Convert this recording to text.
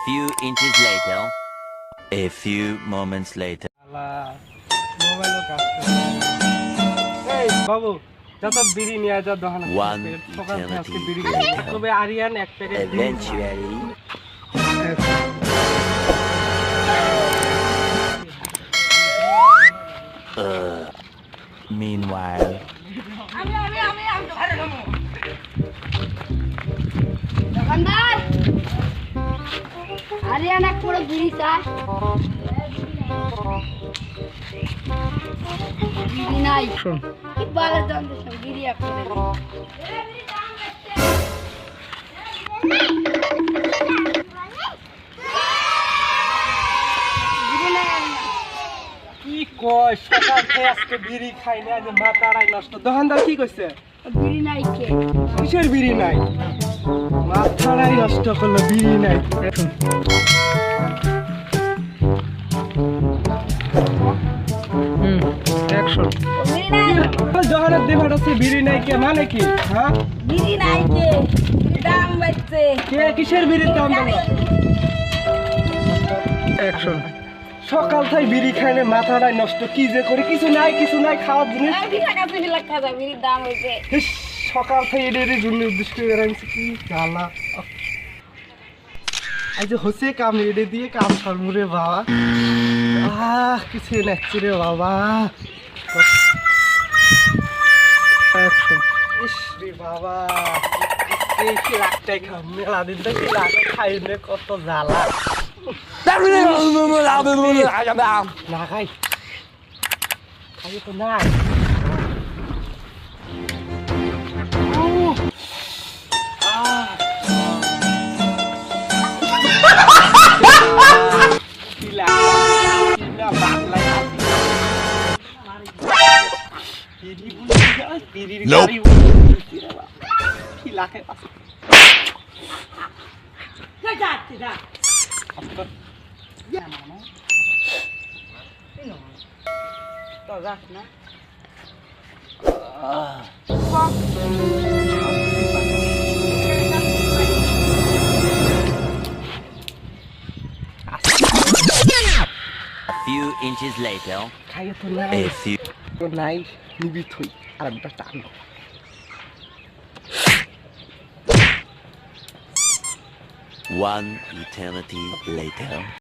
few inches later. A few moments later. মোবাইলও কাজ এই বাবু যত বিড়ি নিয়ে যা দোকান One সকাল থেকে আজকে বিড়ি eternity খাই তবে আরিয়ান এক প্যাকেট Eventually. Meanwhile. দোকানদার আরিয়ান এক পুরো বিড়ি চাই বিড়ি নাই কি বালের যন্ত্র বিড়ি এক করে কি কয় সকাল থেকে আজকে বিড়ি খাই না যে মাথাটাই নষ্ট দোকানদার কি কইছে বিড়ি নাই কে কিসের বিড়ি নাই মাথাটাই নষ্ট করলো বিড়ি নাই বিড়ি নাই দোকানের দেবার আছে বিড়ি নাই কে মানে কি হ্যাঁ বিড়ি নাই কে বিড়ি দাম বাড়ছে কে কিসের বিড়ির দাম বলো সকাল থেকে বিড়ি খাইলে মাথাটাই নষ্ট কি যে করি কিছু নাই খাওয়ার জিনিস বিড়ি কাছে বিলা খাজা বিড়ির দাম হইছে ইস, সকাল থেকে এদের জন্য উদ্দেশ্য করে রাখছি কি জ্বালা আজ হচ্ছে কাম এডে দিয়ে কাম সরমুরে বাবা কিছু নাচছি রে বাবা ইস রে বাবা কি লাখটাই খাম মেলা দিন তো কি লাখ খাইলে কত জ্বালা না খাই তো নাই Nope. A few inches later. খাইয়ে তো নাই A few. তো নাই নিবি থই আর একটা টান One eternity later.